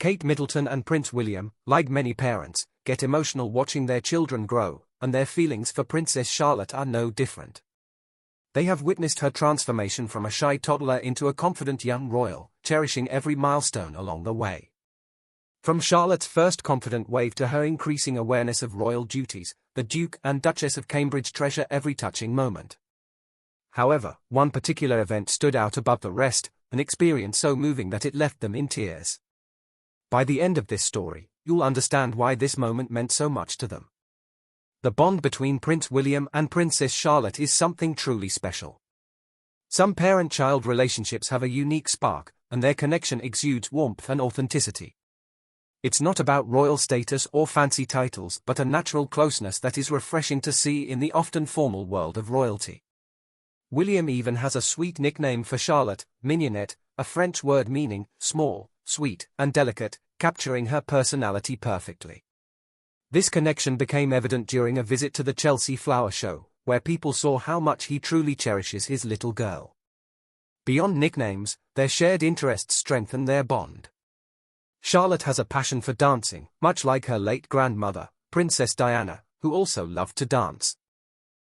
Kate Middleton and Prince William, like many parents, get emotional watching their children grow, and their feelings for Princess Charlotte are no different. They have witnessed her transformation from a shy toddler into a confident young royal, cherishing every milestone along the way. From Charlotte's first confident wave to her increasing awareness of royal duties, the Duke and Duchess of Cambridge treasure every touching moment. However, one particular event stood out above the rest, an experience so moving that it left them in tears. By the end of this story, you'll understand why this moment meant so much to them. The bond between Prince William and Princess Charlotte is something truly special. Some parent-child relationships have a unique spark, and their connection exudes warmth and authenticity. It's not about royal status or fancy titles, but a natural closeness that is refreshing to see in the often formal world of royalty. William even has a sweet nickname for Charlotte, Mignonette, a French word meaning small, sweet, and delicate, capturing her personality perfectly. This connection became evident during a visit to the Chelsea Flower Show, where people saw how much he truly cherishes his little girl. Beyond nicknames, their shared interests strengthen their bond. Charlotte has a passion for dancing, much like her late grandmother, Princess Diana, who also loved to dance.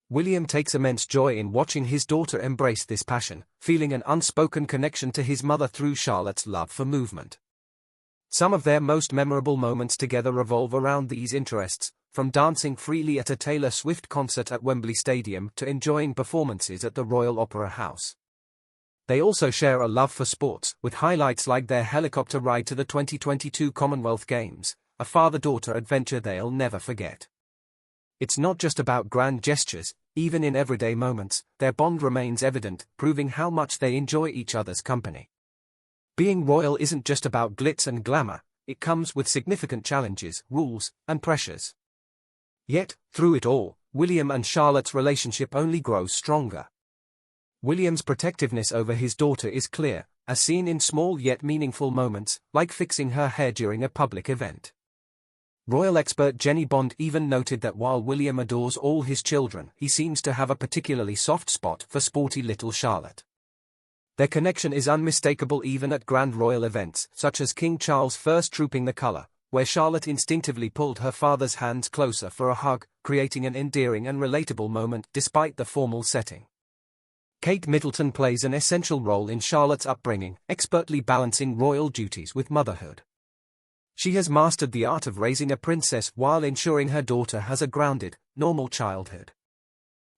William takes immense joy in watching his daughter embrace this passion, feeling an unspoken connection to his mother through Charlotte's love for movement. Some of their most memorable moments together revolve around these interests, from dancing freely at a Taylor Swift concert at Wembley Stadium to enjoying performances at the Royal Opera House. They also share a love for sports, with highlights like their helicopter ride to the 2022 Commonwealth Games, a father-daughter adventure they'll never forget. It's not just about grand gestures, even in everyday moments, their bond remains evident, proving how much they enjoy each other's company. Being royal isn't just about glitz and glamour, it comes with significant challenges, rules, and pressures. Yet, through it all, William and Charlotte's relationship only grows stronger. William's protectiveness over his daughter is clear, as seen in small yet meaningful moments, like fixing her hair during a public event. Royal expert Jenny Bond even noted that while William adores all his children, he seems to have a particularly soft spot for sporty little Charlotte. Their connection is unmistakable even at grand royal events, such as King Charles' first Trooping the Colour, where Charlotte instinctively pulled her father's hands closer for a hug, creating an endearing and relatable moment despite the formal setting. Kate Middleton plays an essential role in Charlotte's upbringing, expertly balancing royal duties with motherhood. She has mastered the art of raising a princess while ensuring her daughter has a grounded, normal childhood.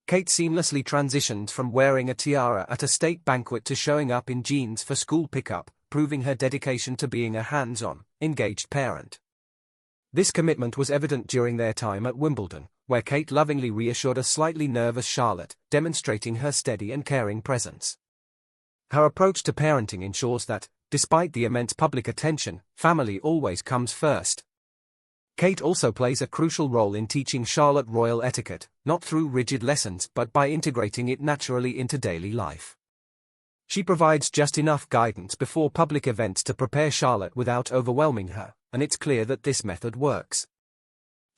Kate seamlessly transitioned from wearing a tiara at a state banquet to showing up in jeans for school pickup, proving her dedication to being a hands-on, engaged parent. This commitment was evident during their time at Wimbledon, where Kate lovingly reassured a slightly nervous Charlotte, demonstrating her steady and caring presence. Her approach to parenting ensures that, despite the immense public attention, family always comes first. Kate also plays a crucial role in teaching Charlotte royal etiquette, not through rigid lessons but by integrating it naturally into daily life. She provides just enough guidance before public events to prepare Charlotte without overwhelming her, and it's clear that this method works.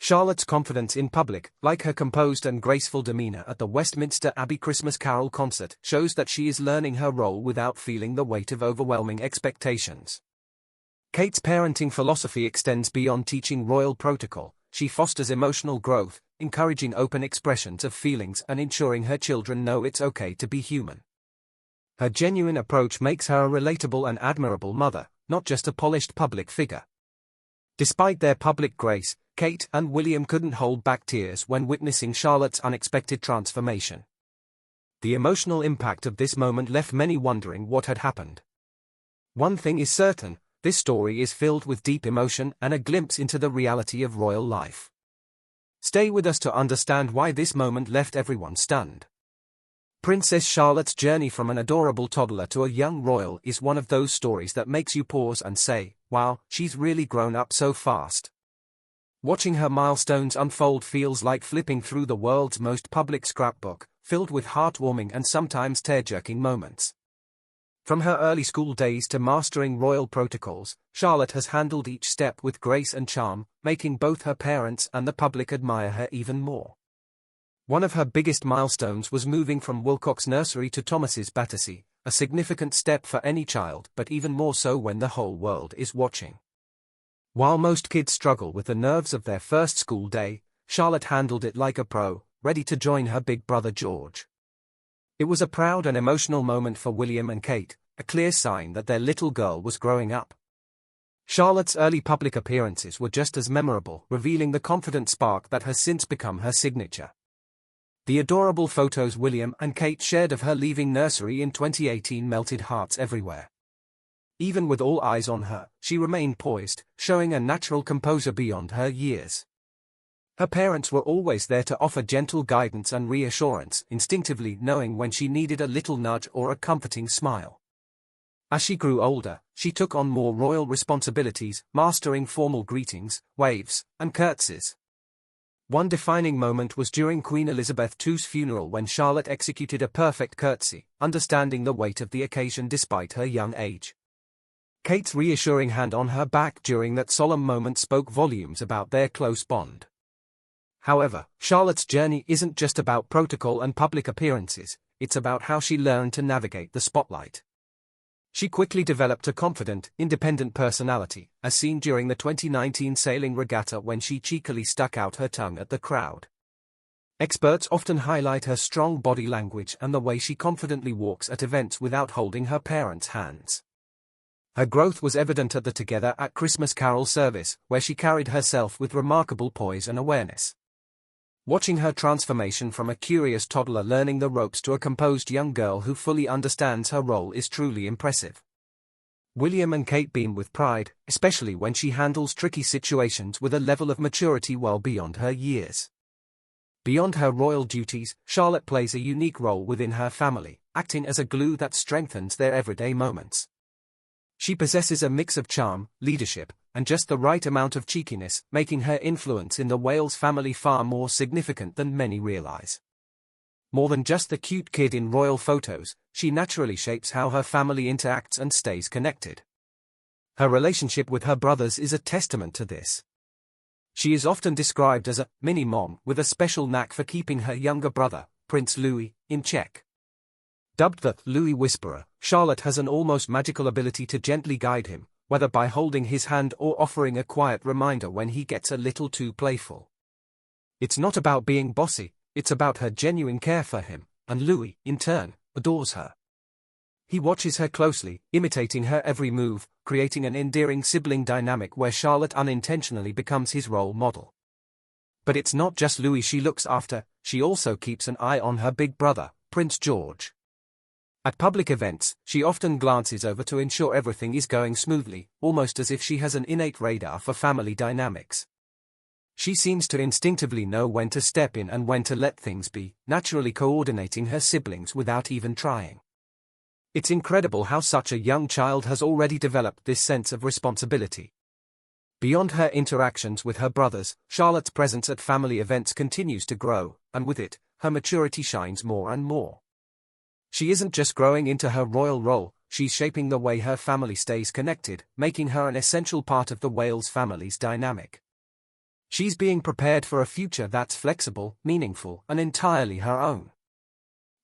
Charlotte's confidence in public, like her composed and graceful demeanor at the Westminster Abbey Christmas Carol concert, shows that she is learning her role without feeling the weight of overwhelming expectations. Kate's parenting philosophy extends beyond teaching royal protocol. She fosters emotional growth, encouraging open expressions of feelings and ensuring her children know it's okay to be human. Her genuine approach makes her a relatable and admirable mother, not just a polished public figure. Despite their public grace, Kate and William couldn't hold back tears when witnessing Charlotte's unexpected transformation. The emotional impact of this moment left many wondering what had happened. One thing is certain, this story is filled with deep emotion and a glimpse into the reality of royal life. Stay with us to understand why this moment left everyone stunned. Princess Charlotte's journey from an adorable toddler to a young royal is one of those stories that makes you pause and say, wow, she's really grown up so fast. Watching her milestones unfold feels like flipping through the world's most public scrapbook, filled with heartwarming and sometimes tear-jerking moments. From her early school days to mastering royal protocols, Charlotte has handled each step with grace and charm, making both her parents and the public admire her even more. One of her biggest milestones was moving from Wilcox Nursery to Thomas's Battersea, a significant step for any child but even more so when the whole world is watching. While most kids struggle with the nerves of their first school day, Charlotte handled it like a pro, ready to join her big brother George. It was a proud and emotional moment for William and Kate, a clear sign that their little girl was growing up. Charlotte's early public appearances were just as memorable, revealing the confident spark that has since become her signature. The adorable photos William and Kate shared of her leaving nursery in 2018 melted hearts everywhere. Even with all eyes on her, she remained poised, showing a natural composure beyond her years. Her parents were always there to offer gentle guidance and reassurance, instinctively knowing when she needed a little nudge or a comforting smile. As she grew older, she took on more royal responsibilities, mastering formal greetings, waves, and curtsies. One defining moment was during Queen Elizabeth II's funeral when Charlotte executed a perfect curtsy, understanding the weight of the occasion despite her young age. Kate's reassuring hand on her back during that solemn moment spoke volumes about their close bond. However, Charlotte's journey isn't just about protocol and public appearances, it's about how she learned to navigate the spotlight. She quickly developed a confident, independent personality, as seen during the 2019 sailing regatta when she cheekily stuck out her tongue at the crowd. Experts often highlight her strong body language and the way she confidently walks at events without holding her parents' hands. Her growth was evident at the Together at Christmas Carol service, where she carried herself with remarkable poise and awareness. Watching her transformation from a curious toddler learning the ropes to a composed young girl who fully understands her role is truly impressive. William and Kate beam with pride, especially when she handles tricky situations with a level of maturity well beyond her years. Beyond her royal duties, Charlotte plays a unique role within her family, acting as a glue that strengthens their everyday moments. She possesses a mix of charm, leadership, and just the right amount of cheekiness, making her influence in the Wales family far more significant than many realize. More than just the cute kid in royal photos, she naturally shapes how her family interacts and stays connected. Her relationship with her brothers is a testament to this. She is often described as a mini-mom with a special knack for keeping her younger brother, Prince Louis, in check. Dubbed the Louis Whisperer, Charlotte has an almost magical ability to gently guide him, whether by holding his hand or offering a quiet reminder when he gets a little too playful. It's not about being bossy, it's about her genuine care for him, and Louis, in turn, adores her. He watches her closely, imitating her every move, creating an endearing sibling dynamic where Charlotte unintentionally becomes his role model. But it's not just Louis she looks after, she also keeps an eye on her big brother, Prince George. At public events, she often glances over to ensure everything is going smoothly, almost as if she has an innate radar for family dynamics. She seems to instinctively know when to step in and when to let things be, naturally coordinating her siblings without even trying. It's incredible how such a young child has already developed this sense of responsibility. Beyond her interactions with her brothers, Charlotte's presence at family events continues to grow, and with it, her maturity shines more and more. She isn't just growing into her royal role, she's shaping the way her family stays connected, making her an essential part of the Wales family's dynamic. She's being prepared for a future that's flexible, meaningful, and entirely her own.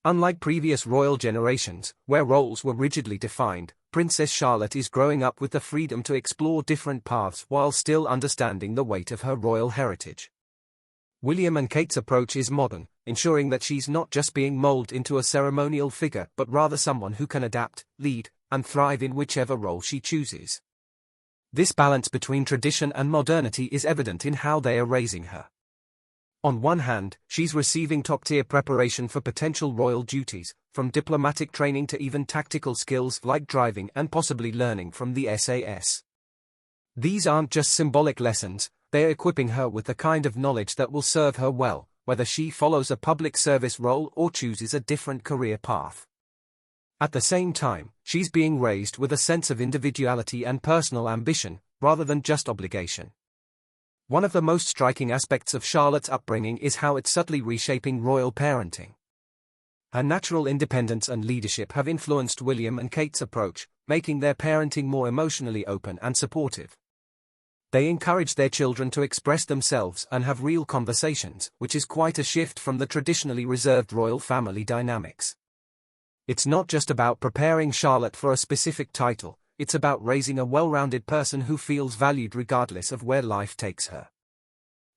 Unlike previous royal generations, where roles were rigidly defined, Princess Charlotte is growing up with the freedom to explore different paths while still understanding the weight of her royal heritage. William and Kate's approach is modern, ensuring that she's not just being molded into a ceremonial figure but rather someone who can adapt, lead, and thrive in whichever role she chooses. This balance between tradition and modernity is evident in how they are raising her. On one hand, she's receiving top-tier preparation for potential royal duties, from diplomatic training to even tactical skills like driving and possibly learning from the SAS. These aren't just symbolic lessons, they're equipping her with the kind of knowledge that will serve her well, whether she follows a public service role or chooses a different career path. At the same time, she's being raised with a sense of individuality and personal ambition, rather than just obligation. One of the most striking aspects of Charlotte's upbringing is how it's subtly reshaping royal parenting. Her natural independence and leadership have influenced William and Kate's approach, making their parenting more emotionally open and supportive. They encourage their children to express themselves and have real conversations, which is quite a shift from the traditionally reserved royal family dynamics. It's not just about preparing Charlotte for a specific title, it's about raising a well-rounded person who feels valued regardless of where life takes her.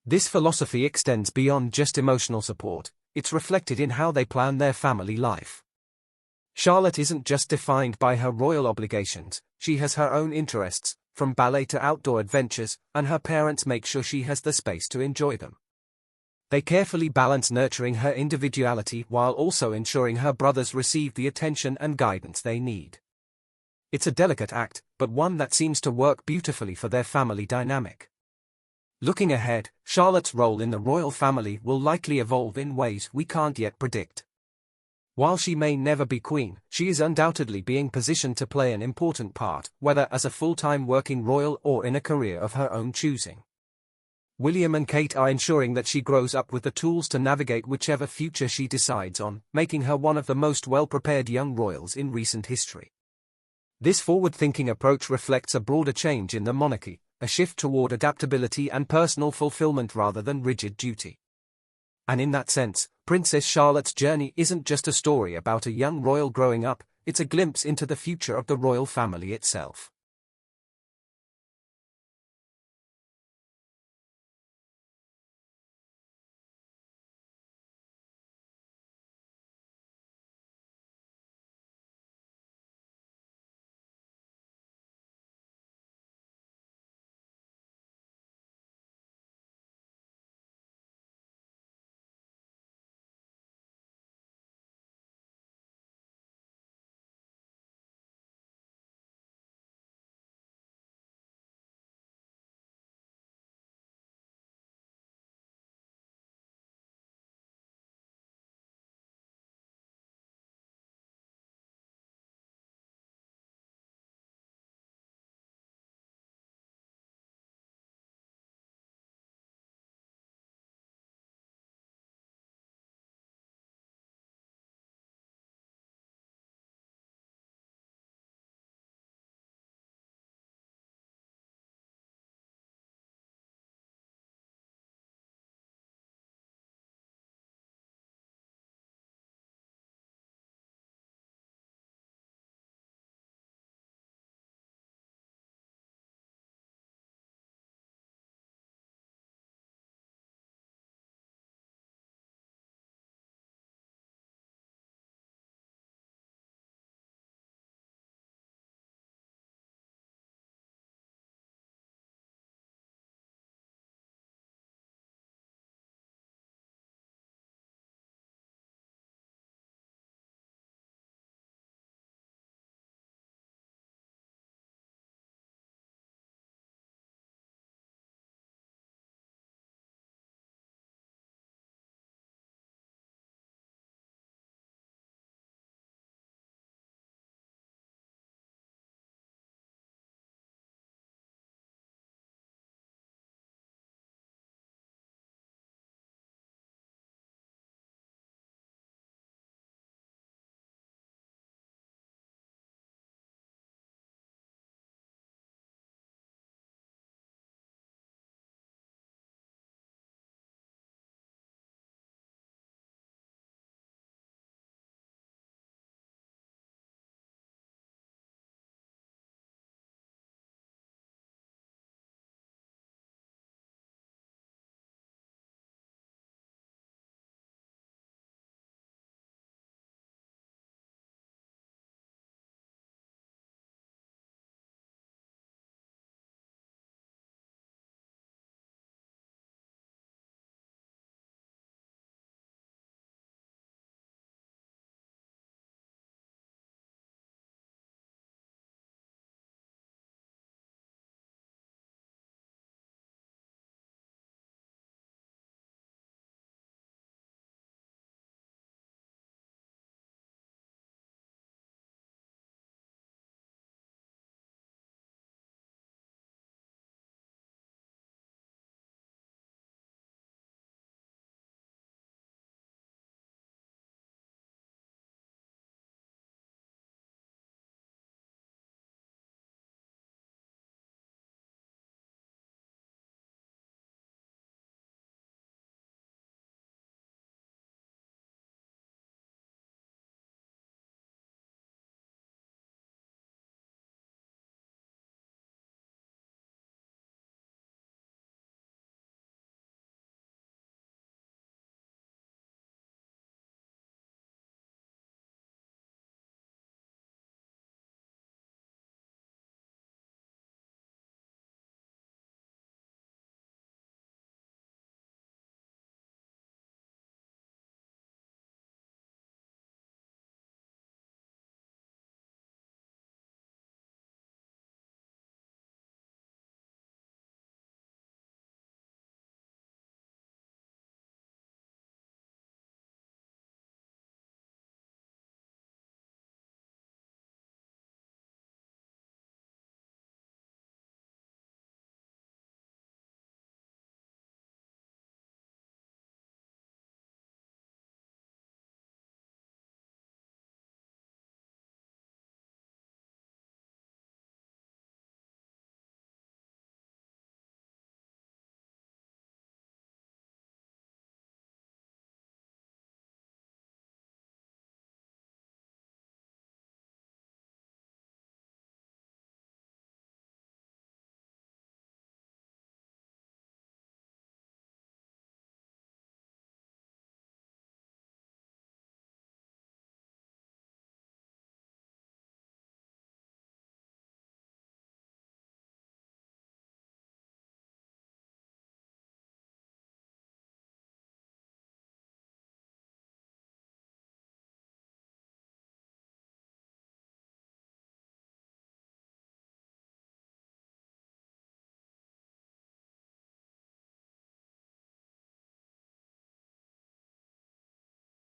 This philosophy extends beyond just emotional support, it's reflected in how they plan their family life. Charlotte isn't just defined by her royal obligations, she has her own interests, from ballet to outdoor adventures, and her parents make sure she has the space to enjoy them. They carefully balance nurturing her individuality while also ensuring her brothers receive the attention and guidance they need. It's a delicate act, but one that seems to work beautifully for their family dynamic. Looking ahead, Charlotte's role in the royal family will likely evolve in ways we can't yet predict. While she may never be queen, she is undoubtedly being positioned to play an important part, whether as a full-time working royal or in a career of her own choosing. William and Kate are ensuring that she grows up with the tools to navigate whichever future she decides on, making her one of the most well-prepared young royals in recent history. This forward-thinking approach reflects a broader change in the monarchy, a shift toward adaptability and personal fulfillment rather than rigid duty. And in that sense, Princess Charlotte's journey isn't just a story about a young royal growing up, it's a glimpse into the future of the royal family itself.